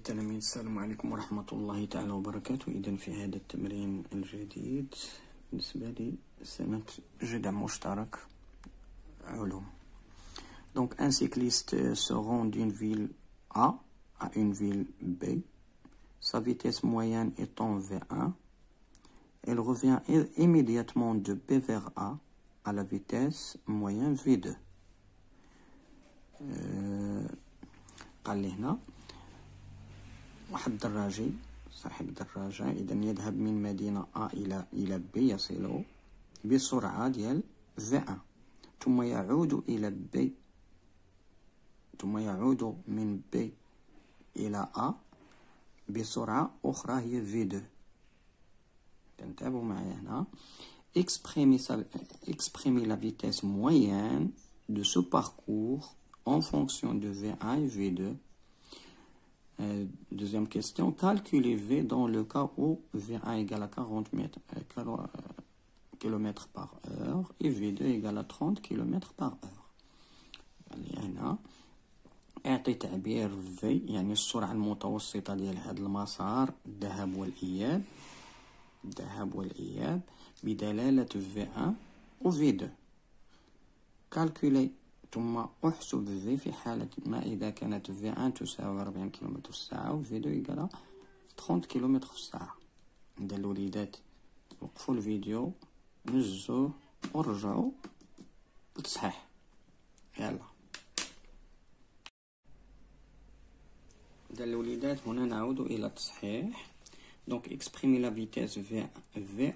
التلاميذ، السلام عليكم ورحمة الله تعالى وبركاته. إذن في هذا التمرين الجديد بالنسبة لي سنة جدع مشترك علوم. Donc un cycliste se rend d'une ville A à une ville B. Sa vitesse moyenne étant V1. Elle revient immédiatement de B vers A à la vitesse moyenne V2. قال لي هنا واحد الدراجي صاحب الدراجة إذا يذهب من مدينة A إلى B، يصل بسرعة ديال V1 ثم يعود من B إلى A بسرعة أخرى هي V2. انتبهوا معايا هنا. Exprimez la vitesse moyenne de ce parcours en fonction de V1 et V2. Deuxième question, calculez V dans le cas où V1 égale à 40 km par heure et V2 égale à 30 km par heure. يعني هنا اعطي تعبير V يعني السرعة المتوسطة ديال هذا المسار الذهاب والإياب بدلالة V1 و V2. calculez ثم أحسب V في حالة ما إذا كانت V1 تساوي 40 كم في الساعة و V2 يقال 30 كم في الساعة. إذا الوليدات وقفوا الفيديو نزوه ورجعوا للتصحيح. يلا إذا الوليدات هنا نعود إلى التصحيح. Donc exprimer la vitesse V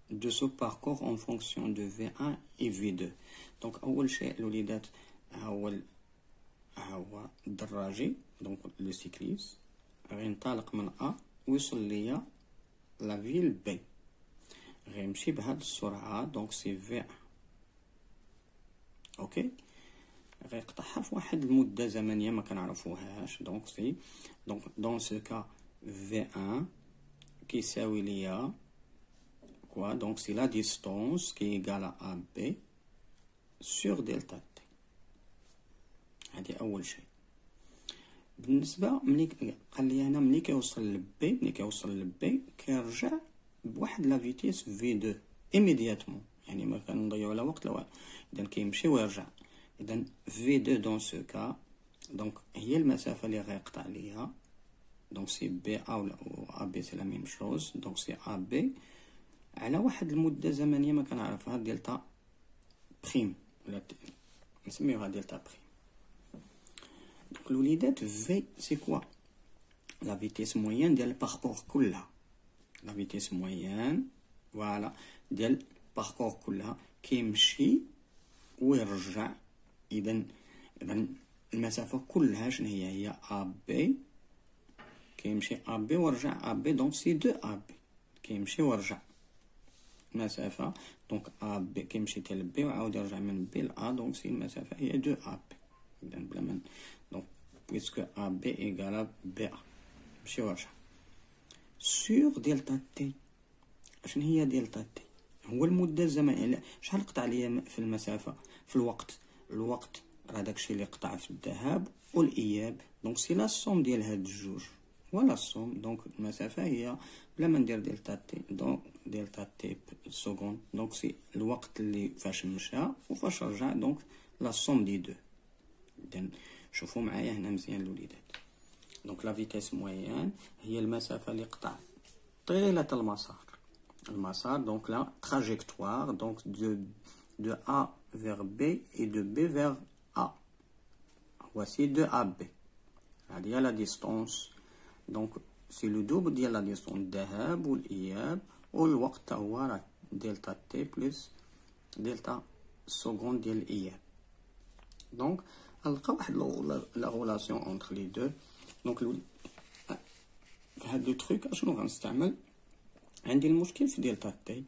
de ce parcours en fonction de V1 et V2. Donc أول شيء الوليدات هو الدراجي دونك لو سيكليست غينطلق من A ويوصل ليا لا فيل B، غيمشي بهاد السرعة دونك سي V1 اوكي، غيقطعها في واحد المدة زمنية ما كنعرفوهاش دونك سي دونك دون سو كا V1 كيساوي ليا كوا دونك سي لا ديستونس كي ايكال ا بي سور دلتا تي. هادي اول شيء. بالنسبه ملي قال لي هنا ملي كيوصل لبي كيرجع بواحد لا فيتيس في 2 ايميدياتمون، يعني ما كنضيعوا لا وقت لا والو، اذا كيمشي ويرجع. اذا في 2 دون سو كا دونك هي المسافه اللي غيقطع ليها دونك سي بي ا و ا بي سي لا ميم شوز دونك سي ا بي على واحد المده زمنيه ما كنعرفها دلتا بريم ولا نسميوها دلتا بريم. دونك الوليدات في سي كوا لا فيتيس موين ديال الباركور كلها، لا فيتيس موين فوالا ديال الباركور كلها كيمشي ويرجع. اذا المسافه كلها شنو هي ا بي، كيمشي ا بي ورجع ا بي دونك سي 2 ا بي كيمشي ورجع مسافة دونك ا بي كيمشي تال بي وعاود يرجع من بي ل ا دونك سي المسافة هي 2 ا بي. اذا بلا من دونك بويسكو ا بي ايكال بي ا مشي ورجع سور دلتا تي. شنو هي دلتا تي؟ هو المدة الزمنية شحال قطع ليا في المسافة في الوقت راه داكشي اللي قطع في الذهاب والاياب دونك سي لا سوم ديال هاد الجوج ولا السوم. دونك المسافة هي بلا ما ندير دلتا تي دونك دلتا تي سكوند دونك سي الوقت اللي فاش مشى وفاش رجع دونك لا سوم دي دو. اذا شوفوا معايا هنا مزيان الوليدات. دونك لا فيتيس موين هي المسافة اللي قطع طيلة المسار دونك لا تراجيكتوار دونك de A vers B et de B vers A. Voici 2 AB. هذه لا ديستونس دونك سي لو دوبل ديال لا ديستونس الذهاب والاياب والوقت هو راه دلتا تي بلس دلتا سكوند ديال الاياب. دونك غنلقى واحد لا غولاسيون اونتر لي دو. دونك في هاد لو تروك اشنو غنستعمل؟ عندي المشكل في دلتا تي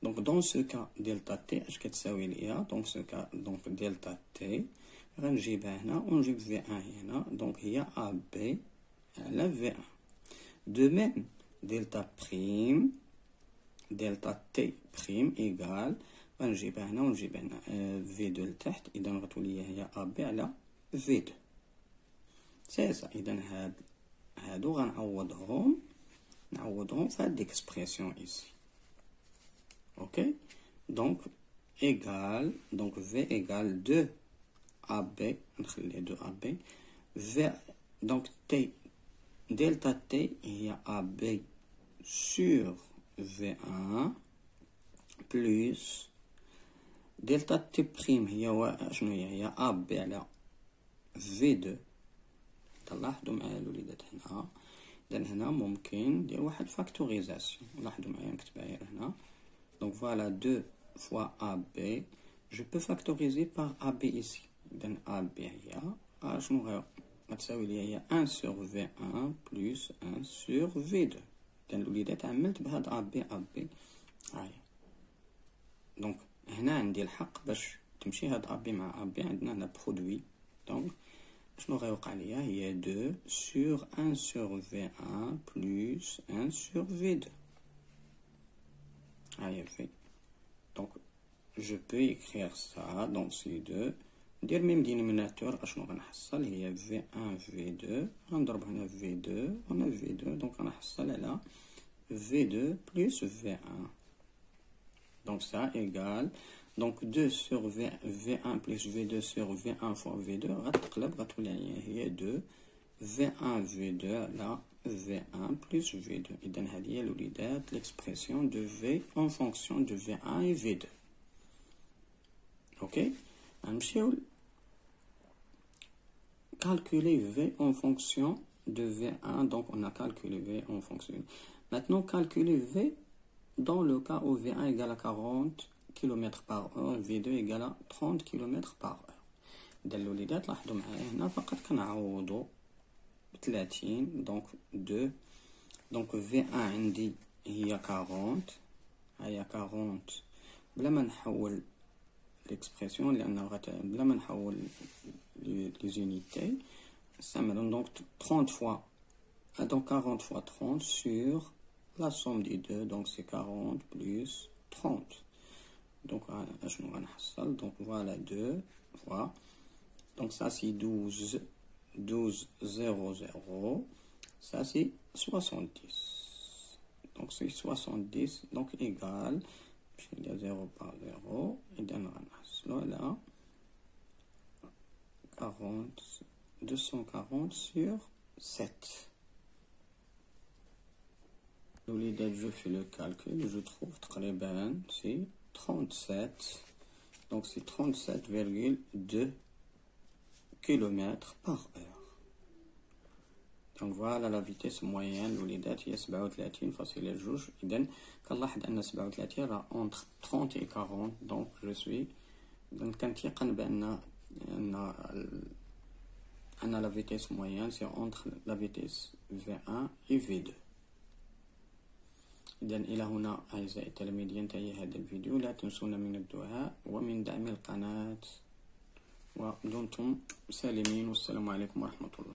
دونك دون سو كا دلتا تي اش كتساوي ليا دونك سو كا دونك دلتا تي غنجيبها هنا ونجيب في 1 هنا دونك هي ا بي على في 1. De même, delta t prime égale غنجيبها هنا ونجيب هنا في 2 لتحت. إذا غتولي هي ا بي على في 2 سي سا. إذا هاد هادو غنعوضهم في هاد l'expression ici. Ok, donc égale, donc V égale 2AB, نخلي 2AB, V, donc T, delta T هي AB sur V1 plus delta T prime هي شنو هي AB على V2. لاحظوا معايا الوليدات هنا، إذن هنا ممكن ندير واحد فاكتوريزاسيون. لاحظوا معايا نكتبها غير هنا. Donc voilà 2 fois AB. Je peux factoriser par AB ici. إذن AB هي شنو غتساوي لي هي 1 sur V1 plus 1 sur V2. إذن الوليدات عملت بهاد AB. هاهي. دونك هنا عندي الحق باش تمشي هاد AB مع AB، عندنا هنا برودوي. دونك شنو غيوقع ليا هي 2 sur 1 sur V1 plus 1 sur V2. هاهي في. Donc je peux écrire ça, donc c'est 2. ندير ميم دينوميناتور اشنو غنحصل هي V1 V2، غنضرب هنا V2 وهنا V2، دونك غنحصل على V2 plus V1. Donc ça égale, donc 2 sur V1 plus V2 sur V1 fois V2 غتقلب غتولي هي 2 V1 V2 على V1 plus V2. إذن هذه هي الوليدات l'expression de V en fonction de V1 et V2. Ok, غنمشيو calculer V en fonction de V1. Donc on a calculé V en fonction. Maintenant calculer V dans le cas où V1 égale à 40 km par heure, V2 égale à 30 km par heure. إذا الوليدات لاحظوا معايا هنا فقط كنعوضوا ب30. دونك 2، دونك V1 عندي هي 40، هي 40 بلا ما نحول l'expression لأنه بلا ما نحول les unités نستعملهم. دونك 30 fois، donc 40 fois 30 sur la somme des deux, donc c'est 40 plus 30. Donc شنو غنحصل؟ donc voilà 2 fois, donc ça c'est 12 0 ça c'est 70. donc c'est 70 donc égal il y a 0 par 0 et then غنحصلو على 240 sur 7. Je fais le calcul, je trouve تقريبا c'est 37. Donc c'est 37,2 km par heure. Donc voilà la vitesse moyenne الوليدات هي 37.2. إذن كنلاحظ أن 37 راه entre 30 et 40. donc je suis كنتيقن بأن la vitesse moyenne c'est entre la vitesse V1 et V2. إذن إلى هنا أعزائي التلاميذ ينتهي هذا الفيديو. لا تنسونا من الدعاء ومن دعم القناة، ودمتم سالمين، والسلام عليكم ورحمة الله.